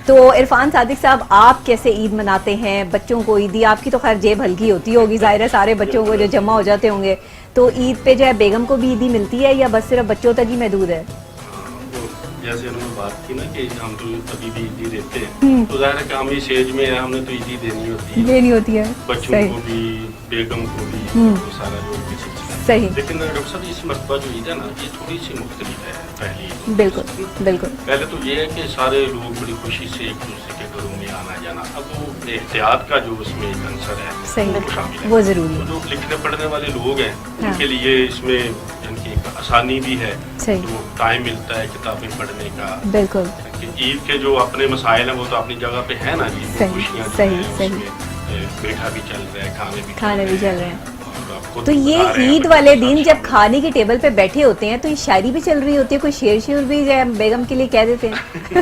تو عرفان صادق صاحب آپ کیسے عید مناتے ہیں؟ بچوں کو عیدی، آپ کی تو خیر جیب ہلکی ہوتی ہوگی ظاہر ہے، سارے بچوں کو جو جمع ہو جاتے ہوں گے، تو عید پہ جو ہے بیگم کو بھی عیدی ملتی ہے یا بس صرف بچوں تک ہی محدود ہے؟ جیسے انہوں نے بات کی نا کہ ہم تو ابھی بھی عیدی دیتے ہیں، تو ظاہر ہے کہ ہم اس ایج میں ہم نے تو عیدی دینی ہوتی ہے بچوں کو بھی، بیگم کو بھی، وہ سارا جو بھی سلسلہ ہے۔ صحیح۔ لیکن ڈاکٹر صاحب اس مرتبہ جو عید ہے نا یہ تھوڑی سی مختلف ہے پہلی عید۔ بالکل بالکل۔ پہلے تو یہ ہے کہ سارے لوگ بڑی خوشی سے ایک دوسرے کے گھروں میں آنا جانا، اب وہ احتیاط کا جو اس میں ایک عنصر ہے وہ شامل ہے، وہ ضروری ہے۔ جو لکھنے پڑھنے والے لوگ ہیں ان کے لیے اس میں ان کی ایک آسانی بھی ہے، جو ٹائم ملتا ہے کتابیں پڑھنے کا۔ بالکل۔ عید کے جو اپنے مسائل ہیں وہ تو اپنی جگہ پہ ہے نا جی، خوشیاں جو ہیں اس میں میٹھا بھی چل رہا ہے، کھانے بھی چل رہے ہیں۔ تو یہ عید والے دن جب کھانے کی ٹیبل پہ بیٹھے ہوتے ہیں تو یہ شاعری بھی چل رہی ہوتی ہے، کوئی شعر بھی بیگم کے لیے کہہ دیتے ہیں؟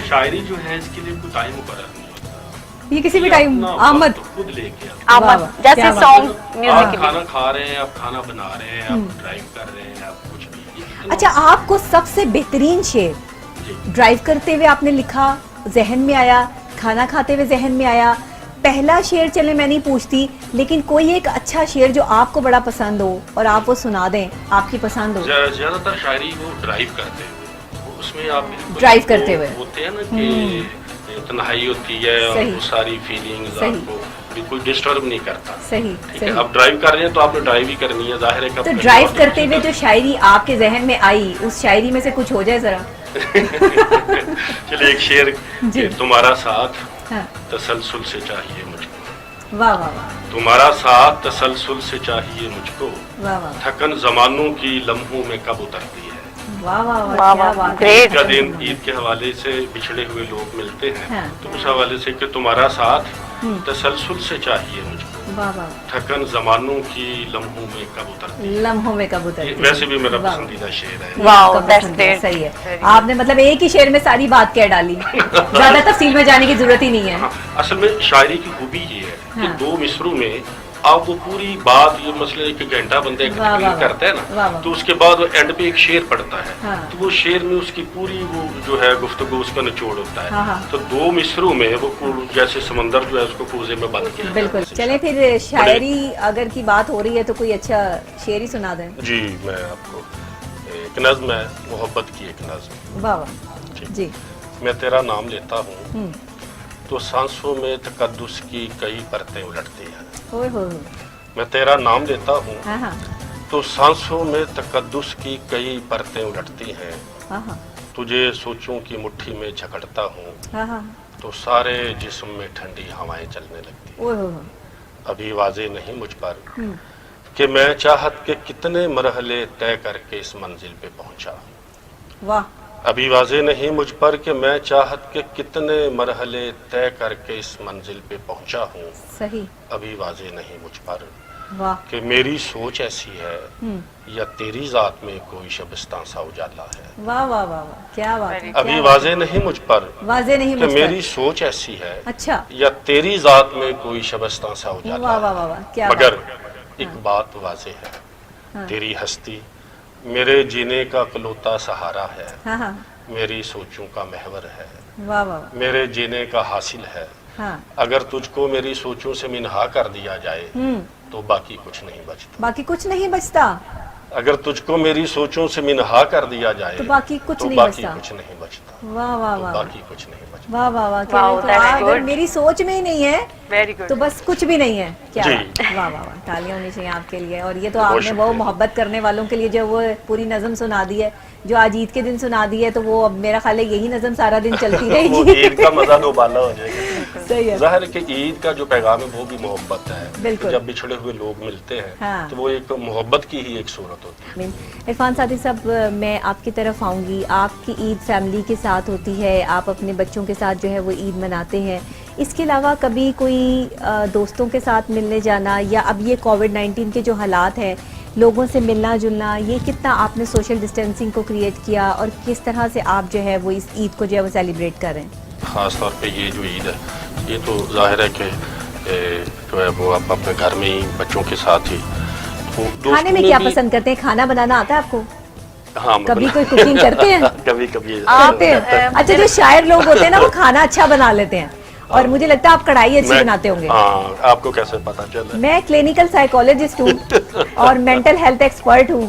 شاعری جو ہے اس کے لیے کوئی ٹائم مقرر نہیں ہوتا، یہ کسی بھی ٹائم آمد خود لے کے آمد، جیسے سانگ میوزک، کھانا کھا رہے ہیں، آپ کھانا بنا رہے ہیں، آپ ڈرائیو کر رہے ہیں، آپ کچھ بھی۔ اچھا، آپ کو سب سے بہترین شعر ڈرائیو کرتے ہوئے آپ نے لکھا، ذہن میں آیا، کھانا کھاتے ہوئے ذہن میں آیا؟ پہلا شعر چلے میں نہیں پوچھتی، لیکن کوئی ایک اچھا شعر جو آپ کو بڑا پسند ہو اور آپ وہ سنا دیں، آپ کی پسند ہو۔ زیادہ تر شاعری وہ ڈرائیو کرتے ہوئے، اس میں آپ ڈرائیو کرتے ہوئے ہوتے ہیں نا کہ تنہائی ہوتی ہے اور وہ ساری فیلنگز آپ کو بالکل ڈسٹرب نہیں کرتا۔ صحیح۔ اب ڈرائیو کر رہے ہیں تو آپ نے ڈرائیو ہی کرنی ہے، ظاہر ہے۔ تو ڈرائیو کرتے ہوئے جو شاعری آپ کے ذہن میں آئی، اس شاعری میں سے کچھ ہو جائے ذرا۔ چلے ایک شعر کہ تمہارا ساتھ تسلسل سے چاہیے مجھ کو، واہ واہ واہ، تمہارا ساتھ تسلسل سے چاہیے مجھ کو، واہ واہ تھکن زمانوں کی لمحوں میں کب اترتی ہے۔ واہ واہ واہ، کیا بات ہے۔ عید کا دن، عید کے حوالے سے بچھڑے ہوئے لوگ ملتے ہیں تو اس حوالے سے کہ تمہارا ساتھ تسلسل سے چاہیے مجھ کو، واہ واہ، تھکن زمانوں کی لمحوں میں کب اترتی ہے۔ لمحوں میں کب اترتی ہے، ویسے بھی میرا پسندیدہ شعر ہے۔ واو، دیٹس گریٹ۔ صحیح ہے، آپ نے مطلب ایک ہی شعر میں ساری بات کہہ ڈالی، زیادہ تفصیل میں جانے کی ضرورت ہی نہیں ہے۔ اصل میں شاعری کی خوبی یہ ہے کہ دو مصروں میں آپ وہ پوری بات، یہ مسئلہ ایک گھنٹہ بندہ ایکسپلین کرتا ہے نا، تو اس کے بعد وہ اینڈ پہ ایک شعر پڑھتا ہے تو وہ شعر میں اس کی پوری وہ جو ہے گفتگو اس کا نچوڑ ہوتا ہے۔ تو دو مصروں میں وہ جیسے سمندر جو ہے اس کو کوزے میں بند کیا۔ بالکل۔ چلیں پھر شاعری اگر کی بات ہو رہی ہے تو کوئی اچھا شعر ہی سنا دیں۔ جی میں آپ کو ایک نظم ہے، محبت کی ایک نظم۔ واہ واہ، جی۔ میں تیرا نام لیتا ہوں تو سانسوں میں تقدس کی کئی پرتیں الٹتی ہیں۔ میں تیرا نام لیتا ہوں تو سانسوں میں تقدس کی کئی پرتیں الٹتی ہیں، تجھے سوچوں کی مٹھی میں جھکڑتا ہوں تو سارے جسم میں ٹھنڈی ہوائیں چلنے لگتی ہیں۔ ابھی واضح نہیں مجھ پر کہ میں چاہت کے کتنے مرحلے طے کر کے اس منزل پہ پہنچا۔ واہ۔ ابھی واضح نہیں مجھ پر کہ میں چاہت کے کتنے مرحلے طے کر کے اس منزل پہ پہنچا ہوں۔ صحیح۔ ابھی واضح نہیں مجھ پر واہ، کہ میری سوچ ایسی ہے یا تیری ذات میں کوئی شبستان سا اجالا ہے۔ واہ واہ واہ، کیا بات ہے۔ ابھی واضح نہیں مجھ پر واضح نہیں کہ مجھ میری پر، سوچ ایسی ہے اچھا، یا تیری ذات میں کوئی شبستان سا واہ اجالا واہ ہے، واہ واہ، کیا مگر بات۔ ایک بات واضح ہے، تیری ہستی میرے جینے کا اکلوتا سہارا ہے، ہاں ہاں، میری سوچوں کا محور ہے، واہ واہ، میرے جینے کا حاصل ہے۔ ہاں، اگر تجھ کو میری سوچوں سے منہا کر دیا جائے تو باقی کچھ نہیں بچتا۔ باقی کچھ نہیں بچتا، اگر تجھ کو میری سوچوں سے منہا کر دیا جائے تو باقی کچھ نہیں باقی بچتا۔ کچھ نہیں بچتا، واہ واہ واہ، باقی کچھ نہیں بچتا۔ واہ واہ واہ، Wow, that's اگر good. میری سوچ میں ہی نہیں ہے ویری گڈ۔ تو بس کچھ بھی نہیں ہے۔ کیا جی۔ بات، واہ واہ واہ، تالیاں ہونی چاہیے آپ کے لیے۔ اور یہ تو آپ نے وہ محبت کرنے والوں کے لیے جو وہ پوری نظم سنا دی ہے، جو آج عید کے دن سنا دی ہے، تو وہ اب میرا خیال ہے یہی نظم سارا دن چلتی رہے وہ گی۔ عید کا مزہ دوبالا ہو جائے گا۔ صحیح ہے، ظاہر ہے کہ عید کا جو پیغام ہے وہ بھی محبت ہے۔ بالکل۔ جب بچھڑے ہوئے لوگ ملتے ہیں ہاں۔ تو وہ ایک محبت کی ہی ایک صورت ہوتی ہے۔ عرفان صادق صاحب، میں آپ کی طرف آؤں گی۔ آپ کی عید فیملی کے ساتھ ہوتی ہے، آپ اپنے بچوں کے ساتھ جو ہے وہ عید مناتے ہیں، اس کے علاوہ کبھی کوئی دوستوں کے ساتھ ملنے جانا، یا اب یہ کووڈ-19 کے جو حالات ہیں، لوگوں سے ملنا جلنا، یہ کتنا آپ نے سوشل ڈسٹینسنگ کو کریٹ کیا اور کس طرح سے آپ جو ہے وہ اس عید کو جو ہے وہ سیلیبریٹ کر رہے ہیں؟ خاص طور پہ یہ جو عید ہے یہ تو ظاہر ہے کہ جو ہے وہ آپ اپنے گھر میں ہی بچوں کے ساتھ ہی۔ کھانے میں کیا پسند کرتے ہیں؟ کھانا بنانا آتا ہے آپ کو؟ ہاں کبھی کوئی کوکنگ کرتے ہیں؟ کبھی کبھی آتے ہیں. اچھا جو شاعر لوگ ہوتے ہیں نا وہ کھانا اچھا بنا لیتے ہیں اور مجھے لگتا ہے آپ کڑھائی اچھی بناتے ہوں گے. ہاں آپ کو کیسے پتا چلا؟ میں کلینکل سائیکالوجسٹ ہوں اور مینٹل ہیلتھ ایکسپرٹ ہوں.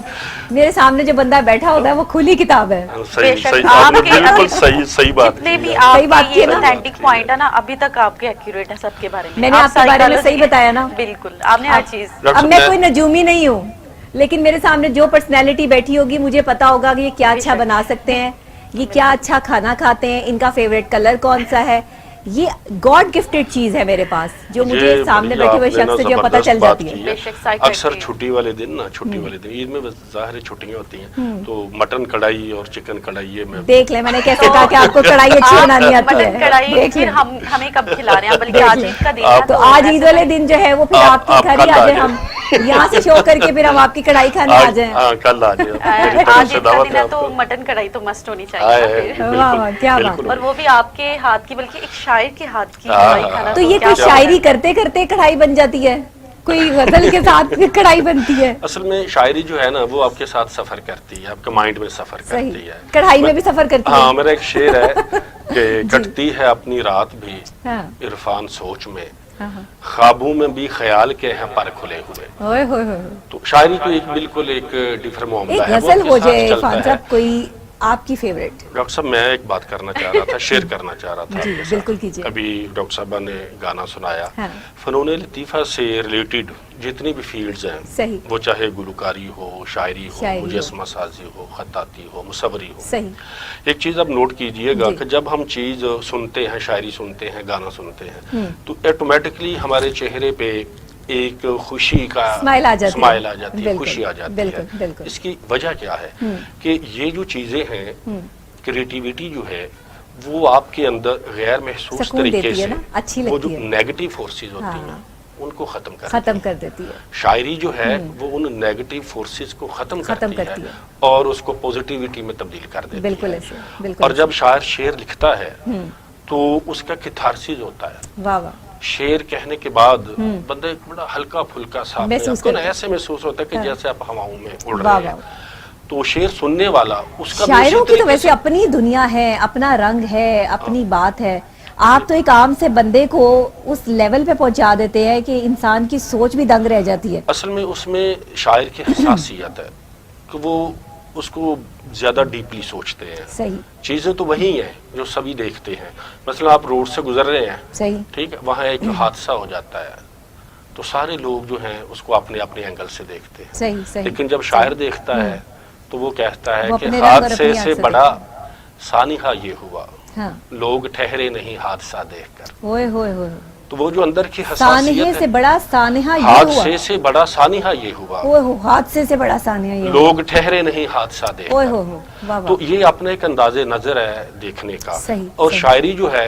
میرے سامنے جو بندہ بیٹھا ہوتا ہے وہ کھلی کتاب ہے. صحیح بات. جتنے بھی آپ کے اوتھینٹک پوائنٹ ہے نا ابھی تک آپ کے ایکوریٹ ہیں سب کے بارے میں. میں نے آپ کے بارے میں صحیح بتایا نا. بالکل آپ نے ہر چیز. اب میں کوئی نجومی نہیں ہوں لیکن میرے سامنے جو پرسنالٹی بیٹھی ہوگی مجھے پتا ہوگا کہ یہ کیا اچھا بنا سکتے ہیں, یہ کیا اچھا کھانا کھاتے ہیں, ان کا فیوریٹ کلر کون سا ہے. یہ گاڈ گفٹڈ چیز ہے میرے پاس جو مجھے سامنے بیٹھے ہوئے شخص سے جو پتہ چل جاتی ہے. اکثر چھٹی والے دن عید میں ظاہر چھٹیاں ہوتی ہیں تو مٹن کڑھائی اور چکن کڑھائی یہ میں دیکھ لیں. میں نے کیسے کہا کہ آپ کو کڑھائی اچھی بنانی آتی ہے. مٹن کڑھائی پھر ہمیں کب کھلا رہے ہیں بلکہ آج عید کا دن ہے تو آج عید والے دن جو ہے وہ پھر آپ کے گھر ہی آ جائیں, ہم یہاں سے شو کر کے پھر ہم آپ کی کڑھائی کھانے آ جائیں. کل آ جائیں. آج عید کا دن ہے تو مٹن کڑھائی تو مسٹ ہونی چاہیے. کیا بات. اور وہ بھی آپ کے ہاتھ کی بلکہ ایک شاعر کے ہاتھ کی کڑھائی کھانا. تو یہ کوئی شاعری کرتے کرتے کڑھائی بن جاتی ہے, کوئی غزل کے ساتھ کڑھائی بنتی ہے؟ اصل میں شاعری جو ہے نا وہ آپ کے ساتھ سفر کرتی ہے, آپ کے مائنڈ میں سفر کرتی ہے. کڑھائی میں بھی سفر کرتی ہے. ہاں میرا ایک شعر ہے کہ کٹتی ہے اپنی رات بھی عرفان سوچ میں, خوابوں میں بھی خیال کے ہیں پر کھلے ہوئے. تو شاعری کو ایک بالکل ایک ڈفرنٹ معاملہ ہے. ایک غزل ہو جائے عرفان صاحب کوئی آپ کی فیوریٹ. ڈاکٹر صاحب میں ایک بات کرنا چاہ رہا تھا, شیئر کرنا چاہ رہا تھا. بالکل کیجیے. ابھی ڈاکٹر صاحبہ نے گانا سنایا. فنون لطیفہ سے ریلیٹڈ جتنی بھی فیلڈز ہیں وہ چاہے گلوکاری ہو, شاعری ہو, مجسمہ سازی ہو, خطاطی ہو, مصوری ہو. ایک چیز اب نوٹ کیجئے گا کہ جب ہم چیز سنتے ہیں, شاعری سنتے ہیں, گانا سنتے ہیں تو ایٹومیٹکلی ہمارے چہرے پہ ایک خوشی کا اسمائل آ جاتی ہے, خوشی آ جاتی ہے. اس کی وجہ کیا ہے کہ یہ جو چیزیں ہیں, کریٹیویٹی جو ہے وہ آپ کے اندر غیر محسوس طریقے سے وہ جو نیگیٹو فورسز ہوتی ہیں ان کو ختم کر دیتی ہے. شاعری جو ہے وہ ان نیگیٹو فورسز کو ختم کرتی ہے اور اس کو پوزیٹیوٹی میں تبدیل کر دیتی ہے. اور جب شاعر شعر لکھتا ہے تو اس کا کتھارسس ہوتا ہے. شعر کہنے کے بعد بندہ ایک بڑا ہلکا پھلکا سا ایسے محسوس ہوتا ہے کہ جیسے آپ ہواؤں میں اڑ رہے ہیں. تو شعر سننے والا اس کا شاعروں کی تو ویسے اپنی دنیا ہے, اپنا رنگ ہے, اپنی بات ہے. آپ تو ایک عام سے بندے کو اس لیول پہ پہنچا دیتے ہیں کہ انسان کی سوچ بھی دنگ رہ جاتی ہے. اصل میں اس میں شاعر کی حساسیت ہے کہ وہ اس کو زیادہ ڈیپلی سوچتے ہیں. چیزیں تو وہی ہیں جو سبھی دیکھتے ہیں. مثلا آپ روڈ سے گزر رہے ہیں, ٹھیک ہے, وہاں ایک حادثہ ہو جاتا ہے تو سارے لوگ جو ہیں اس کو اپنے اپنے اینگل سے دیکھتے ہیں. لیکن جب شاعر دیکھتا ہے تو وہ کہتا ہے کہ حادثے سے بڑا سانحہ یہ ہوا, لوگ ٹھہرے نہیں حادثہ دیکھ کر. تو وہ جو اندر کی حساسیت سے بڑا سانحہ یہ ہوا, حادثے سے بڑا سانحہ یہ ہوا, حادثے سے بڑا سانحہ یہ لوگ ٹھہرے نہیں حادثہ دیکھ کر. تو یہ اپنے ایک انداز نظر ہے دیکھنے کا. اور شاعری جو ہے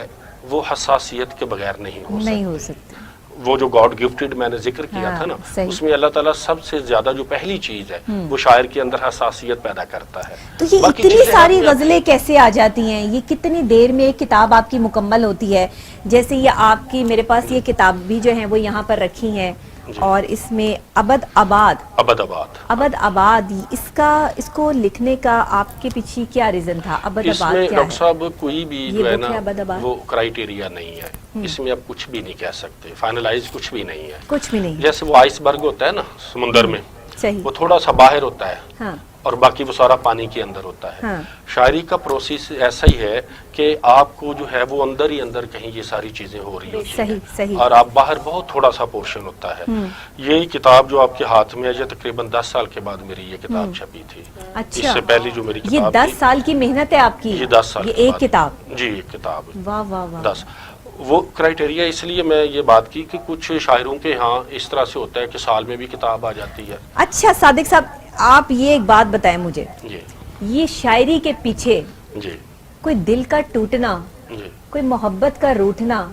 وہ حساسیت کے بغیر نہیں ہو سکتی. وہ جو گاڈ گفٹڈ میں نے ذکر کیا تھا نا, اس میں اللہ تعالیٰ سب سے زیادہ جو پہلی چیز ہے وہ شاعر کے اندر حساسیت پیدا کرتا ہے. تو یہ اتنی ساری غزلیں کیسے آ جاتی ہیں؟ یہ کتنی دیر میں ایک کتاب آپ کی مکمل ہوتی ہے؟ جیسے یہ آپ کی, میرے پاس یہ کتاب بھی جو ہیں وہ یہاں پر رکھی ہیں اور اس میں ابد آباد, اس کو لکھنے کا آپ کے پیچھے کیا ریزن تھا؟ ابد آباد کیا ہے؟ ڈاکٹر صاحب کوئی بھی جو ہے نا وہ کرائیٹیریا نہیں ہے, اس میں آپ کچھ بھی نہیں کہہ سکتے, فائنلائز کچھ بھی نہیں ہے. جیسے وہ آئس برگ ہوتا ہے نا سمندر میں, وہ تھوڑا سا باہر ہوتا ہے اور باقی وہ سارا پانی کے اندر ہوتا ہے. شاعری کا پروسیس ایسا ہی ہے کہ آپ کو جو ہے وہ اندر ہی اندر کہیں یہ ساری چیزیں ہو رہی ہوتی ہیں اور آپ باہر بہت تھوڑا سا پورشن ہوتا ہے. یہ کتاب جو آپ کے ہاتھ میں ہے یہ تقریباً 10 سال کے بعد میری یہ کتاب چھپی تھی. اس سے پہلی جو میری کتاب یہ 10 سال کی محنت ہے آپ کی؟ یہ 10 سال یہ ایک کتاب. جی ایک کتاب. واہ واہ واہ. 10 وہ کرائیٹیریا اس لیے میں یہ بات کی کہ کچھ شاعروں کے ہاں اس طرح سے ہوتا ہے کہ سال میں بھی کتاب آ جاتی ہے. اچھا صادق صاحب آپ یہ ایک بات بتائیں مجھے, یہ شاعری کے پیچھے کوئی دل کا ٹوٹنا, کوئی محبت کا روٹنا,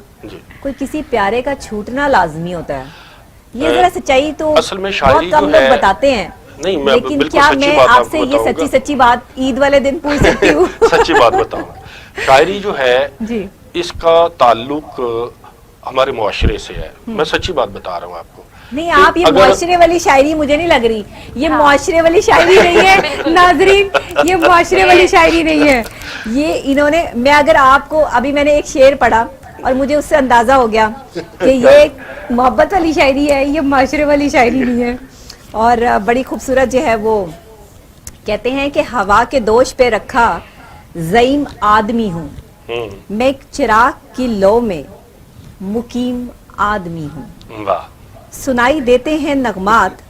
کوئی کسی پیارے کا چھوٹنا لازمی ہوتا ہے؟ یہ ذرا سچائی تو بہت کم لوگ بتاتے ہیں, لیکن کیا میں آپ سے یہ سچی بات عید والے دن پوچھ سکتی ہوں؟ سچی بات بتاؤں, شاعری جو ہے اس کا تعلق ہمارے معاشرے سے ہے. میں سچی بات بتا رہا ہوں آپ کو. نہیں آپ یہ معاشرے والی شاعری مجھے نہیں لگ رہی، یہ معاشرے والی شاعری نہیں ہے ناظرین، یہ معاشرے والی شاعری نہیں ہے یہ انہوں نے، میں اگر آپ کو ابھی میں نے ایک شعر پڑھا اور مجھے اس سے اندازہ ہو گیا کہ یہ محبت والی شاعری ہے، یہ معاشرے والی شاعری نہیں ہے. اور بڑی خوبصورت جو ہے وہ کہتے ہیں کہ ہوا کے دوش پہ رکھا زعیم آدمی ہوں، میں ایک چراغ کی لو میں مقیم آدمی ہوں، واہ سنائی دیتے ہیں نغمات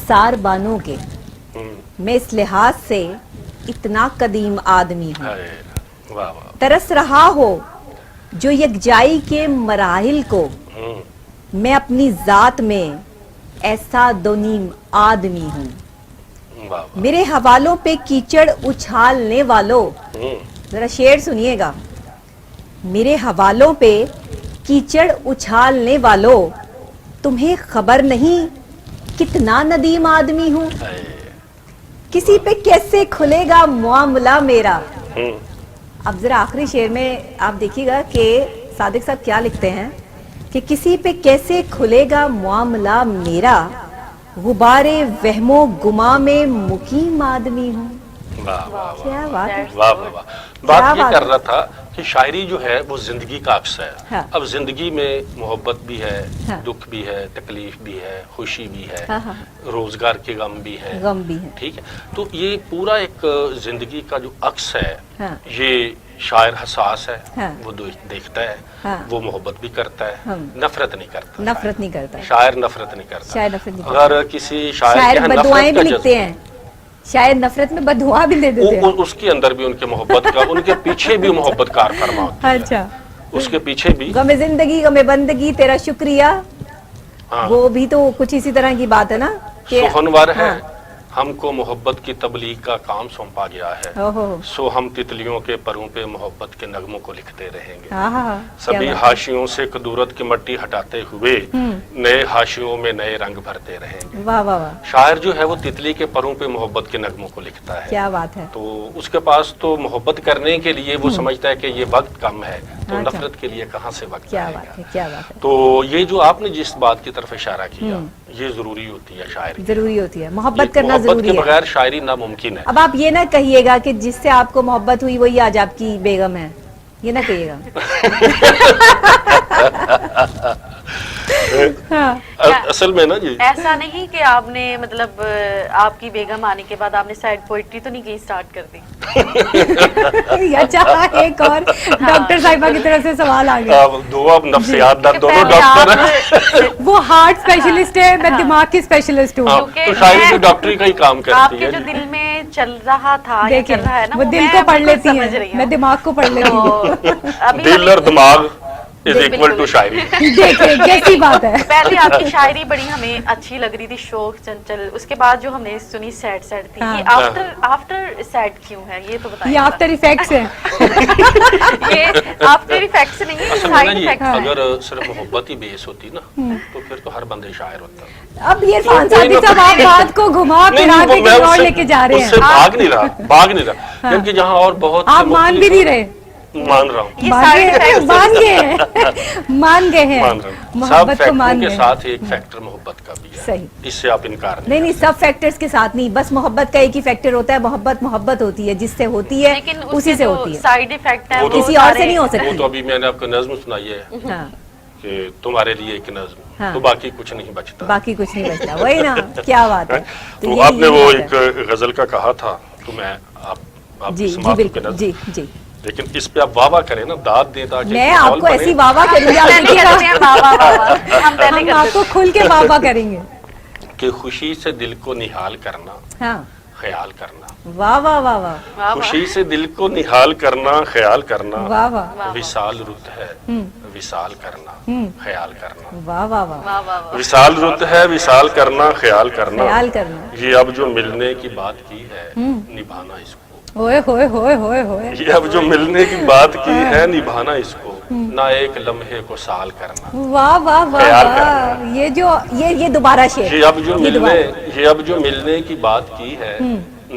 سار بانوں کے، میں اس لحاظ سے اتنا قدیم آدمی ہوں. واہ واہ ترس رہا ہو جو یکجائی کے مراحل کو، میں اپنی ذات میں ایسا دو نیم آدمی ہوں. میرے حوالوں پہ کیچڑ اچھالنے والوں، ذرا شعر سنیے گا، میرے حوالوں پہ کیچڑ اچھالنے والوں، تمہیں خبر نہیں کتنا ندیم آدمی ہوں. کسی پہ کیسے کھلے گا معاملہ میرا. اب ذرا آخری شعر میں آپ دیکھیے گا کہ صادق صاحب کیا لکھتے ہیں کہ کسی پہ کیسے کھلے گا معاملہ میرا، غبار وہم و گما میں مقیم آدمی ہوں. کیا بات ہے، واہ واہ واہ. بات یہ کر رہا تھا کہ شاعری جو ہے وہ زندگی کا عکس ہے. اب زندگی میں محبت بھی ہے، دکھ بھی ہے، تکلیف بھی ہے، خوشی بھی ہے، روزگار کے غم بھی ہے، ٹھیک ہے. تو یہ پورا ایک زندگی کا جو عکس ہے، یہ شاعر حساس ہے، وہ دیکھتا ہے، وہ محبت بھی کرتا ہے، نفرت نہیں کرتا. شاعر نفرت نہیں کرتا. اگر کسی شاعر کے بددعائیں بھی لکھتے ہیں، شاید نفرت میں بددعا بھی دے دیتے ہیں، اس کے اندر بھی ان کے محبت کا، ان کے پیچھے بھی محبت کار فرما ہوتی ہے. اچھا، اس کے پیچھے بھی غم زندگی غم بندگی تیرا شکریہ، وہ بھی تو کچھ اسی طرح کی بات ہے نا. سخنور ہے ہم کو محبت کی تبلیغ کا کام سونپا گیا ہے، سو ہم تتلیوں کے پروں پہ محبت کے نغموں کو لکھتے رہیں گے. سبھی حاشیوں سے کدورت کی مٹی ہٹاتے ہوئے نئے حاشیوں میں نئے رنگ بھرتے رہیں گے. واہ واہ واہ. شاعر جو ہے وہ تتلی کے پروں پہ محبت کے نغموں کو لکھتا ہے. کیا بات ہے. تو اس کے پاس تو محبت کرنے کے لیے وہ سمجھتا ہے کہ یہ وقت کم ہے، تو نفرت کے لیے کہاں سے وقت آئے گا. کیا بات ہے. تو یہ جو آپ نے جس بات کی طرف اشارہ کیا، یہ ضروری ہوتی ہے شاعری، ضروری ہوتی ہے. محبت کرنا محبت ضروری کے ہے، بغیر شاعری ناممکن ہے. اب آپ یہ نہ کہیے گا کہ جس سے آپ کو محبت ہوئی وہی آج آپ کی بیگم ہے، یہ نہ کہیے گا. اصل میں نا جی ایسا نہیں کہ آپ نے مطلب آپ کی بیگم آنے کے بعد آپ نے سائیڈ پوئٹری تو نہیں کی اسٹارٹ کر دی. اچھا، ایک اور ڈاکٹر صاحبہ کی طرف سے سوال آ گیا. دو اب نفسیات دار دونوں ڈاکٹر ہیں. وہ ہارٹ اسپیشلسٹ ہے، میں دماغ کی اسپیشلسٹ ہوں. تو شاعری تو ڈاکٹری کا ہی کام آپ کرتی کے ہے. جو دل میں چل رہا تھا، دیکھیں چل رہا ہے نا، وہ دل کو پڑھ لیتی ہیں، میں دماغ کو پڑھ لیتی ہوں. دل اور دماغ از ایکول ٹو شاعری. دیکھیں کیسی بات ہے. پہلے آپ کی شاعری بڑی ہمیں اچھی لگ رہی تھی، شوق چنچل، اس کے بعد جو ہم نے سنی سیڈ سیڈ تھی. یہ آفٹر سیڈ کیوں ہے یہ تو بتائیں. یہ آفٹر ایفیکٹس ہے. یہ آفٹر ایفیکٹس نہیں، سائیڈ ایفیکٹس. اگر صرف محبت ہی بیس ہوتی نا تو پھر تو ہر بندے شاعر ہوتا. اب یہ عرفان صادق صاحب آپ بات کو گھما پھرا کے کہیں اور لے کے جا رہے ہیں. بھاگ نہیں رہا کیونکہ جہاں اور بہت آپ مان بھی نہیں رہے. مان رہا ہوں، مان گئے ہیں محبت کو. مان کے ساتھ ایک فیکٹر محبت کا بھی ہے. صحیح، اس سے آپ انکار نہیں، سب فیکٹرز کے ساتھ نہیں، بس محبت کا ایک ہی فیکٹر ہوتا ہے. محبت ہوتی ہے، جس سے ہوتی ہے اسی سے ہوتی ہے. سائیڈ ایفیکٹ ہے کسی اور سے نہیں ہو سکتی. وہ تو ابھی میں نے آپ کو نظم سنائی ہے کہ تمہارے لیے ایک نظم، تو باقی کچھ نہیں بچتا. باقی کچھ نہیں بچتا، وہی نا. کیا بات ہے. تو آپ نے وہ ایک غزل کا کہا تھا، تو میں جی بالکل، جی جی، لیکن اس پہ آپ واہ واہ کریں نا، داد دیں تاکہ میں آپ کو ایسی واہ واہ کروں گی، ہم آپ کو کھل کے واہ واہ کریں گے. کہ خوشی سے دل کو نہال کرنا، خیال کرنا. واہ واہ واہ واہ. خوشی سے دل کو نہال کرنا، خیال کرنا. واہ واہ. وصال رت ہے وصال کرنا، خیال کرنا. واہ واہ واہ. وصال رت ہے وصال کرنا، خیال کرنا. خیال کرنا. یہ اب جو ملنے کی بات کی ہے، نبھانا اس کو. ہوئے ہوئے ہوئے ہوئے ہوئے. یہ اب جو ملنے کی بات کی ہے، نبھانا اس کو، نہ ایک لمحے کو سال کرنا. واہ واہ واہ. یہ جو یہ دوبارہ شعر. یہ اب جو ملنے کی بات کی ہے،